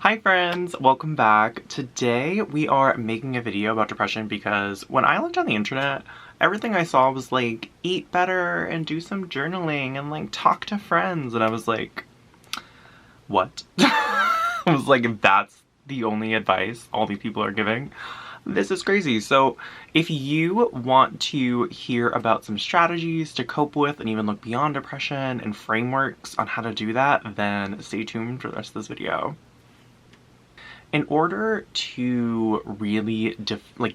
Hi friends, welcome back. Today we are making a video about depression because when I looked on the internet, everything I saw was like, eat better and do some journaling and like talk to friends, and I was like, what? I was like, if that's the only advice all these people are giving, this is crazy. So if you want to hear about some strategies to cope with and even look beyond depression and frameworks on how to do that, then stay tuned for the rest of this video. In order to really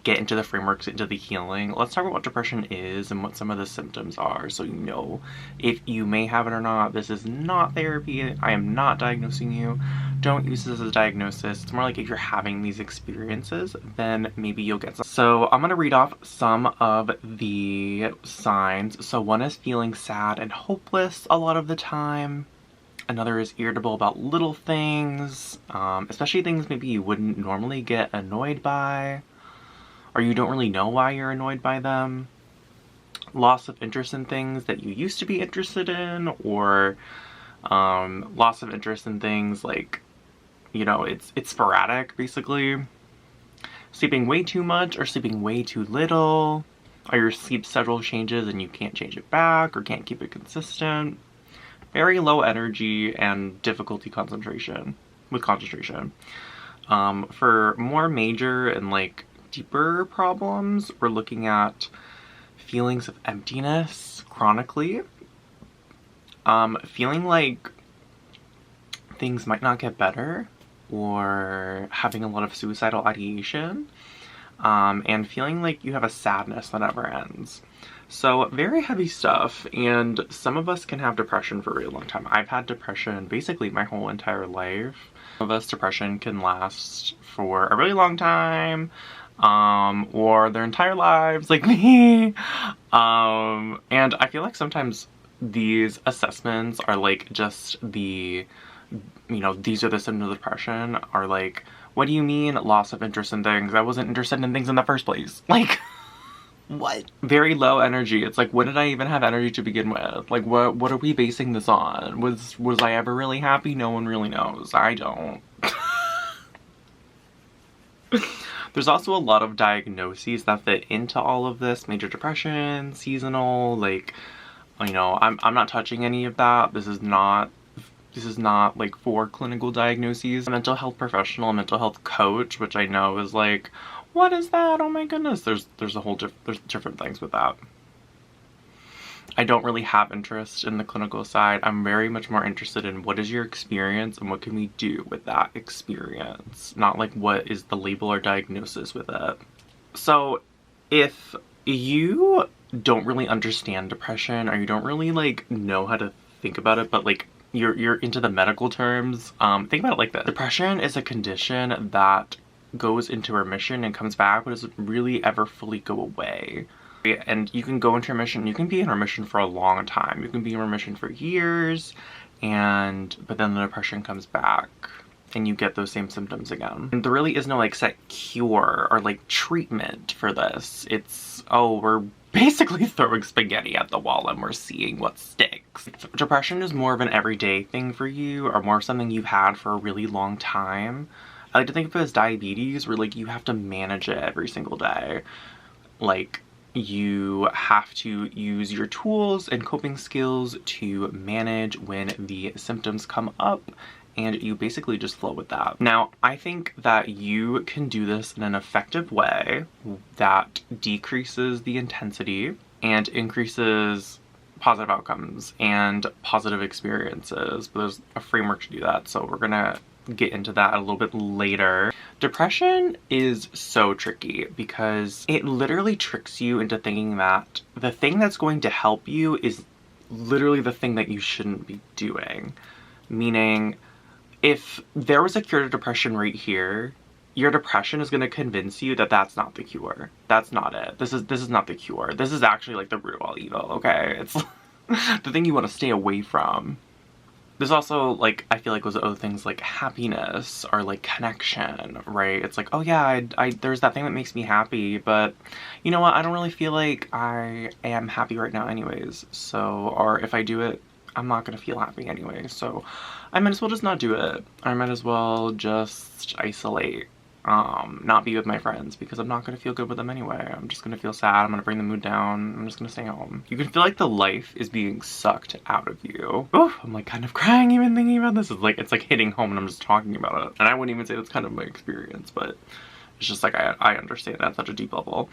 get into the frameworks, into the healing, let's talk about what depression is and what some of the symptoms are, so you know if you may have it or not. This is not therapy. I am not diagnosing you. Don't use this as a diagnosis. It's more like if you're having these experiences, then maybe you'll get some. So I'm gonna read off some of the signs. So one is feeling sad and hopeless a lot of the time. Another is irritable about little things, especially things maybe you wouldn't normally get annoyed by, or you don't really know why you're annoyed by them. Loss of interest in things that you used to be interested in, or loss of interest in things like, you know, it's sporadic basically. Sleeping way too much or sleeping way too little, or your sleep schedule changes and you can't change it back or can't keep it consistent. Very low energy and difficulty with concentration. For more major and like deeper problems, we're looking at feelings of emptiness chronically, feeling like things might not get better, or having a lot of suicidal ideation, and feeling like you have a sadness that never ends. So very heavy stuff, and some of us can have depression for a really long time. I've had depression basically my whole entire life. Some of us, depression can last for a really long time, or their entire lives, like me. And I feel like sometimes these assessments are like just the, you know, these are the symptoms of depression, are like, what do you mean loss of interest in things? I wasn't interested in things in the first place. Like, what? Very low energy. It's like, when did I even have energy to begin with? Like, what are we basing this on? Was I ever really happy? No one really knows. I don't. There's also a lot of diagnoses that fit into all of this. Major depression, seasonal, like, you know, I'm not touching any of that. This is not like for clinical diagnoses. A mental health professional, a mental health coach, which I know is like, what is that? Oh my goodness. There's different things with that. I don't really have interest in the clinical side. I'm very much more interested in what is your experience and what can we do with that experience, not like what is the label or diagnosis with it. So if you don't really understand depression, or you don't really like know how to think about it, but like you're into the medical terms, think about it like this. Depression is a condition that goes into remission and comes back, but doesn't really ever fully go away. And you can go into remission, you can be in remission for a long time. You can be in remission for years, but then the depression comes back and you get those same symptoms again. And there really is no like set cure or like treatment for this. It's, oh, we're basically throwing spaghetti at the wall and we're seeing what sticks. If depression is more of an everyday thing for you, or more something you've had for a really long time, I like to think of it as diabetes, where like you have to manage it every single day. Like, you have to use your tools and coping skills to manage when the symptoms come up, and you basically just flow with that. Now, I think that you can do this in an effective way that decreases the intensity and increases positive outcomes and positive experiences, but there's a framework to do that, so we're gonna get into that a little bit later. Depression is so tricky because it literally tricks you into thinking that the thing that's going to help you is literally the thing that you shouldn't be doing. Meaning, if there was a cure to depression right here, your depression is going to convince you that that's not the cure. That's not it. This is not the cure. This is actually like the root of all evil, okay? It's the thing you want to stay away from. There's also, like, I feel like those other things like happiness or like connection, right? It's like, oh yeah, there's that thing that makes me happy, but you know what? I don't really feel like I am happy right now anyways. So, or if I do it, I'm not gonna feel happy anyway, so I might as well just not do it. I might as well just isolate, not be with my friends, because I'm not gonna feel good with them anyway. I'm just gonna feel sad, I'm gonna bring the mood down, I'm just gonna stay home. You can feel like the life is being sucked out of you. Oof, I'm like kind of crying even thinking about this. It's like hitting home and I'm just talking about it. And I wouldn't even say that's kind of my experience, but it's just like I understand that at such a deep level.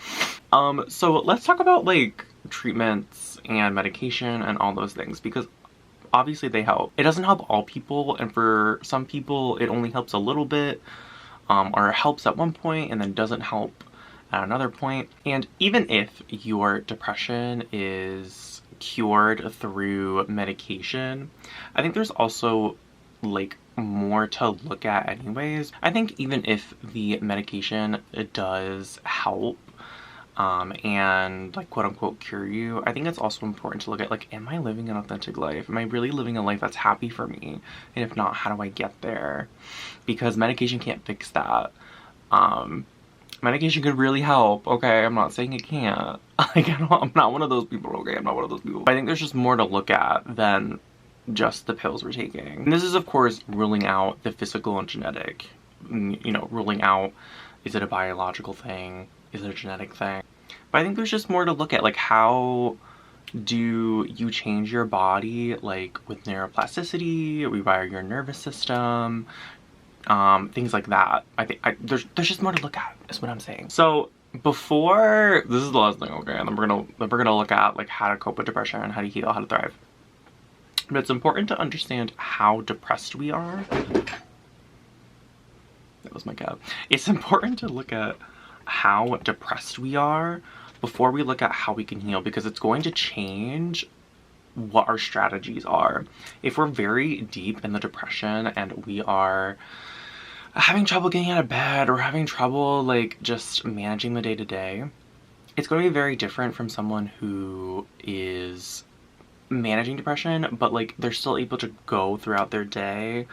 So let's talk about like treatments and medication and all those things, because obviously they help. It doesn't help all people, and for some people it only helps a little bit, or it helps at one point and then doesn't help at another point. And even if your depression is cured through medication, I think there's also like more to look at anyways. I think even if the medication does help, and like quote unquote cure you, I think it's also important to look at like, am I living an authentic life? Am I really living a life that's happy for me? And if not, how do I get there? Because medication can't fix that. Medication could really help, okay? I'm not saying it can't. Like, I'm not one of those people, okay? I'm not one of those people. I think there's just more to look at than just the pills we're taking. And this is, of course, ruling out the physical and genetic. You know, ruling out, is it a biological thing? Is it a genetic thing? But I think there's just more to look at, like how do you change your body, like with neuroplasticity, rewire your nervous system, things like that. I think there's just more to look at, is what I'm saying. So before, this is the last thing, okay, and then we're gonna look at like how to cope with depression, how to heal, how to thrive. But it's important to understand how depressed we are. That was my cat. It's important to look at how depressed we are before we look at how we can heal, because it's going to change what our strategies are. If we're very deep in the depression and we are having trouble getting out of bed or having trouble like just managing the day-to-day, it's going to be very different from someone who is managing depression but like they're still able to go throughout their day,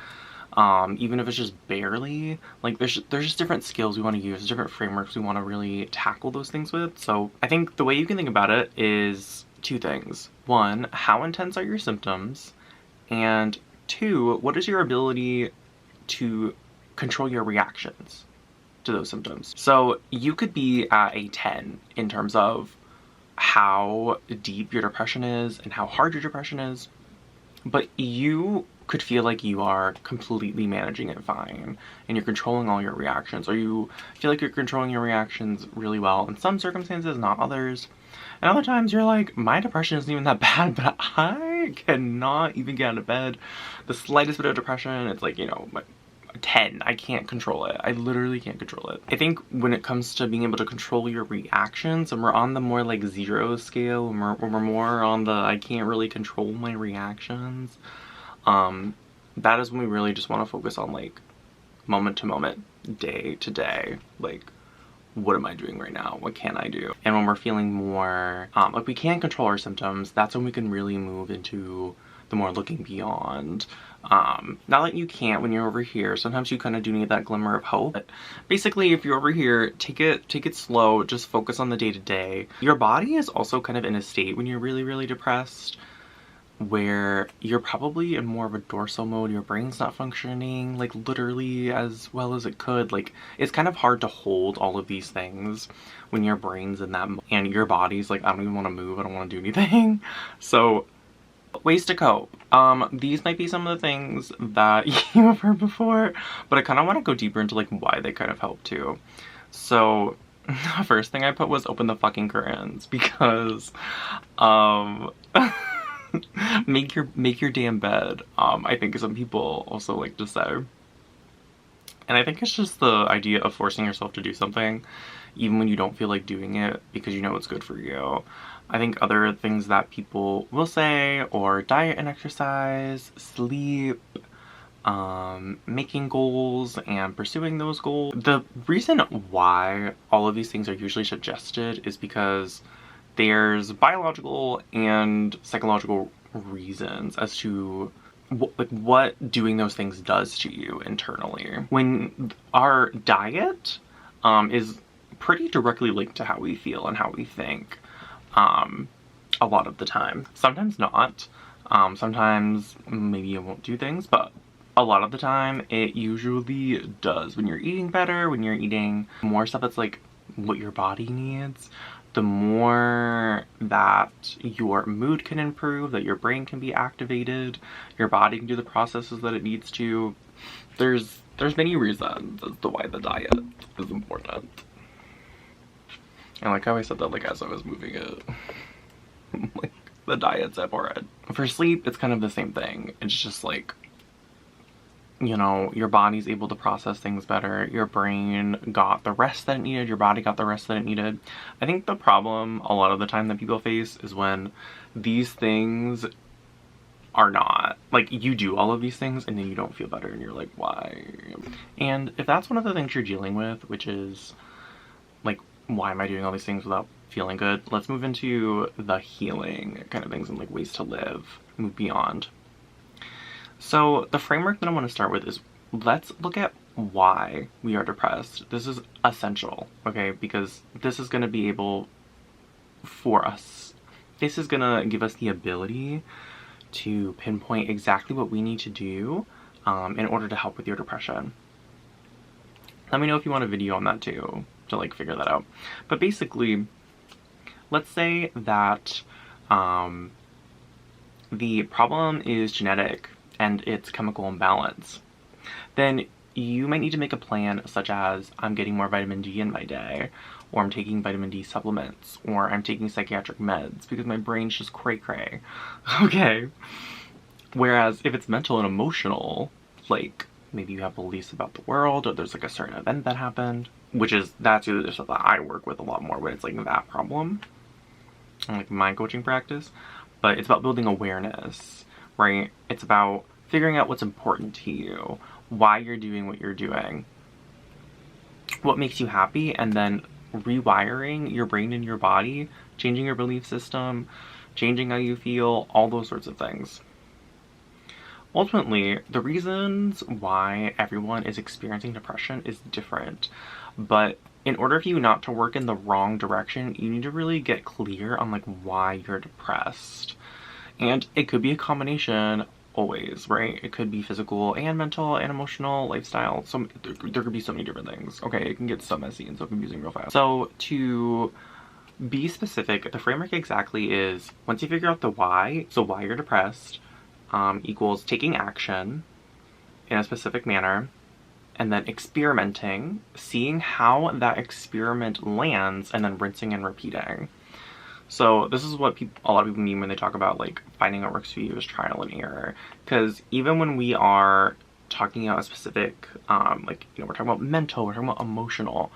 even if it's just barely. Like there's just different skills we want to use, different frameworks we want to really tackle those things with. So I think the way you can think about it is two things. One, how intense are your symptoms? And two, what is your ability to control your reactions to those symptoms? So you could be at a 10 in terms of how deep your depression is and how hard your depression is, but you could feel like you are completely managing it fine and you're controlling all your reactions, or you feel like you're controlling your reactions really well in some circumstances, not others. And other times you're like, my depression isn't even that bad, but I cannot even get out of bed. The slightest bit of depression, it's like, you know, 10. I can't control it. I literally can't control it. I think when it comes to being able to control your reactions, and we're on the more like 0 scale, when we're more on the I can't really control my reactions, that is when we really just want to focus on like moment to moment, day to day, like what am I doing right now? What can I do? And when we're feeling more like we can't control our symptoms, that's when we can really move into the more looking beyond. Not that you can't when you're over here. Sometimes you kind of do need that glimmer of hope. But basically, if you're over here, take it slow. Just focus on the day-to-day. Your body is also kind of in a state when you're really, really depressed, where you're probably in more of a dorsal mode. Your brain's not functioning like literally as well as it could. Like it's kind of hard to hold all of these things when your brain's in that and your body's like, I don't even want to move, I don't want to do anything. So ways to cope. These might be some of the things that you have heard before, but I kind of want to go deeper into like why they kind of help too. So the first thing I put was open the fucking curtains, because make your damn bed, I think some people also like to say. And I think it's just the idea of forcing yourself to do something even when you don't feel like doing it because you know it's good for you. I think other things that people will say, or diet and exercise, sleep, making goals and pursuing those goals. The reason why all of these things are usually suggested is because there's biological and psychological reasons as to what doing those things does to you internally. When our diet is pretty directly linked to how we feel and how we think, a lot of the time. Sometimes not. Sometimes maybe it won't do things, but a lot of the time it usually does. When you're eating better, when you're eating more stuff that's like what your body needs, the more that your mood can improve, that your brain can be activated, your body can do the processes that it needs to. There's many reasons as to why the diet is important. And like how I said that like as I was moving it. Like the diet's important. For sleep, it's kind of the same thing. It's just like, you know, your body's able to process things better. Your brain got the rest that it needed. Your body got the rest that it needed. I think the problem a lot of the time that people face is when these things are not. Like, you do all of these things and then you don't feel better and you're like, why? And if that's one of the things you're dealing with, which is like, why am I doing all these things without feeling good? Let's move into the healing kind of things and like ways to live, move beyond. So the framework that I want to start with is, let's look at why we are depressed. This is essential, okay? Because this is going to be able for us. This is going to give us the ability to pinpoint exactly what we need to do in order to help with your depression. Let me know if you want a video on that too, to like figure that out. But basically, let's say that the problem is genetic and it's chemical imbalance. Then you might need to make a plan such as, I'm getting more vitamin D in my day, or I'm taking vitamin D supplements, or I'm taking psychiatric meds because my brain's just cray-cray. Okay? Whereas if it's mental and emotional, like maybe you have beliefs about the world, or there's like a certain event that happened, that's usually the stuff that I work with a lot more when it's like that problem, and like mind coaching practice. But it's about building awareness, right? It's about figuring out what's important to you, why you're doing what you're doing, what makes you happy, and then rewiring your brain and your body, changing your belief system, changing how you feel, all those sorts of things. Ultimately, the reasons why everyone is experiencing depression is different, but in order for you not to work in the wrong direction, you need to really get clear on like why you're depressed. And it could be a combination always, right? It could be physical and mental and emotional, lifestyle. So there could be so many different things. Okay, it can get so messy and so confusing real fast. So to be specific, the framework exactly is, once you figure out the why, so why you're depressed, equals taking action in a specific manner, and then experimenting, seeing how that experiment lands, and then rinsing and repeating. So this is what a lot of people mean when they talk about like finding what works for you is trial and error. Because even when we are talking about a specific, like, you know, we're talking about mental, we're talking about emotional,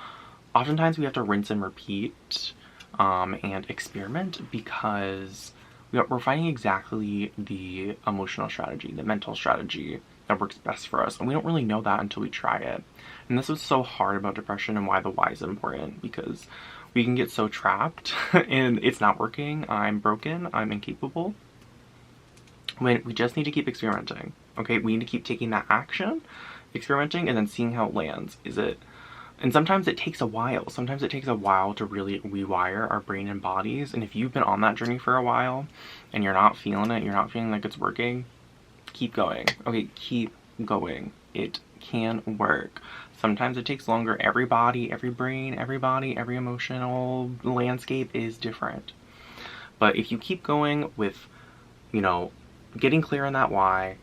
oftentimes we have to rinse and repeat and experiment, because we're finding exactly the emotional strategy, the mental strategy that works best for us. And we don't really know that until we try it. And this is so hard about depression and why the why is important, because we can get so trapped in it's not working, I'm broken, I'm incapable, when we just need to keep experimenting. Okay, we need to keep taking that action, experimenting, and then seeing how it lands. And sometimes it takes a while. Sometimes it takes a while to really rewire our brain and bodies. And if you've been on that journey for a while and you're not feeling it, you're not feeling like it's working, keep going. Okay, keep going. It can work. Sometimes it takes longer. Every body, every brain, every body, every emotional landscape is different. But if you keep going with, you know, getting clear on that why,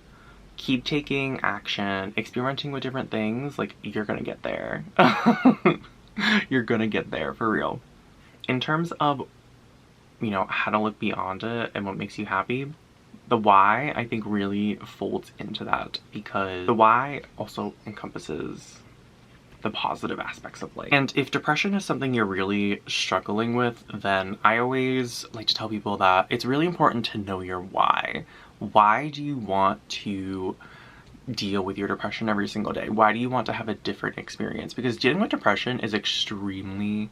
keep taking action, experimenting with different things, like, you're gonna get there. You're gonna get there, for real. In terms of, you know, how to look beyond it and what makes you happy, the why, I think, really folds into that, because the why also encompasses the positive aspects of life. And if depression is something you're really struggling with, then I always like to tell people that it's really important to know your why. Why do you want to deal with your depression every single day? Why do you want to have a different experience? Because dealing with depression is extremely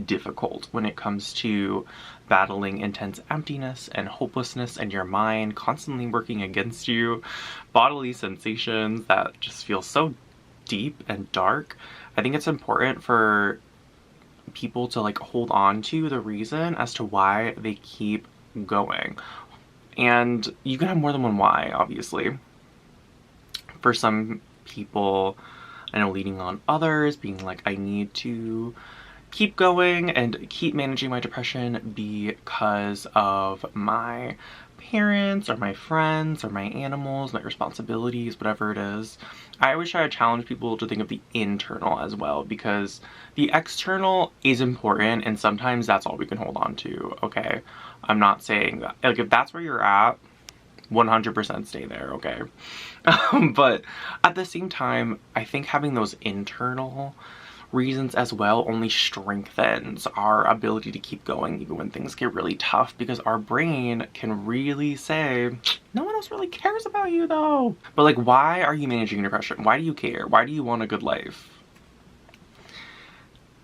difficult when it comes to battling intense emptiness and hopelessness, and your mind constantly working against you, bodily sensations that just feel so deep and dark. I think it's important for people to like hold on to the reason as to why they keep going. And you can have more than one why, obviously. For some people, I know leading on others, being like, I need to keep going and keep managing my depression because of my parents or my friends or my animals, my responsibilities, whatever it is. I always try to challenge people to think of the internal as well, because the external is important and sometimes that's all we can hold on to, okay? I'm not saying that, like, if that's where you're at, 100% stay there, okay? But at the same time, I think having those internal reasons as well only strengthens our ability to keep going even when things get really tough, because our brain can really say, no one else really cares about you though. But like, why are you managing depression? Why do you care? Why do you want a good life?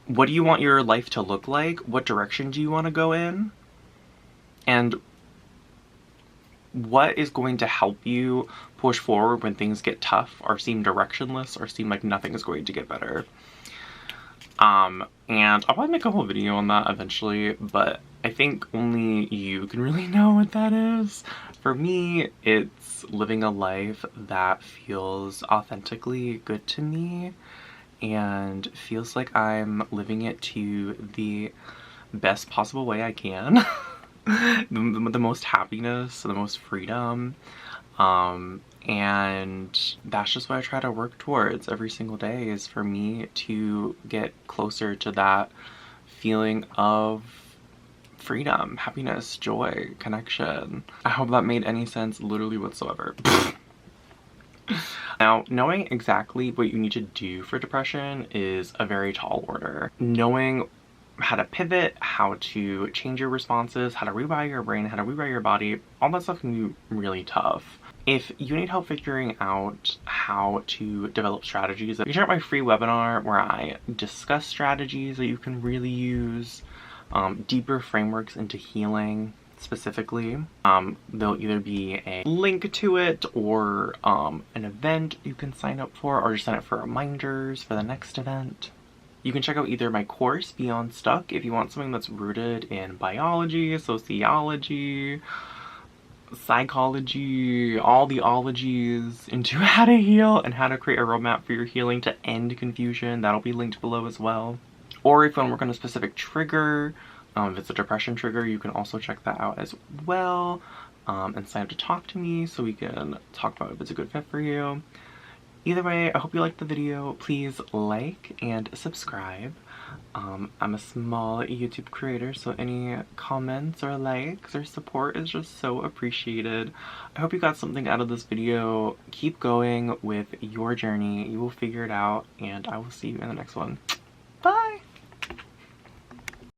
What do you want your life to look like? What direction do you want to go in? And what is going to help you push forward when things get tough or seem directionless or seem like nothing is going to get better? And I'll probably make a whole video on that eventually, but I think only you can really know what that is. For me, it's living a life that feels authentically good to me and feels like I'm living it to the best possible way I can. The most happiness, the most freedom, and that's just what I try to work towards every single day, is for me to get closer to that feeling of freedom, happiness, joy, connection. I hope that made any sense literally whatsoever. Now, knowing exactly what you need to do for depression is a very tall order. Knowing how to pivot, how to change your responses, how to rewire your brain, how to rewire your body, all that stuff can be really tough. If you need help figuring out how to develop strategies, you can check out my free webinar where I discuss strategies that you can really use, deeper frameworks into healing specifically. There'll either be a link to it or an event you can sign up for, or just sign up for reminders for the next event. You can check out either my course, Beyond Stuck, if you want something that's rooted in biology, sociology, psychology, all the ologies into how to heal and how to create a roadmap for your healing to end confusion. That'll be linked below as well. Or if you want to work on a specific trigger, if it's a depression trigger, you can also check that out as well, and sign up to talk to me so we can talk about if it's a good fit for you. Either way, I hope you liked the video. Please like and subscribe. I'm a small YouTube creator, so any comments or likes or support is just so appreciated. I hope you got something out of this video. Keep going with your journey. You will figure it out, and I will see you in the next one.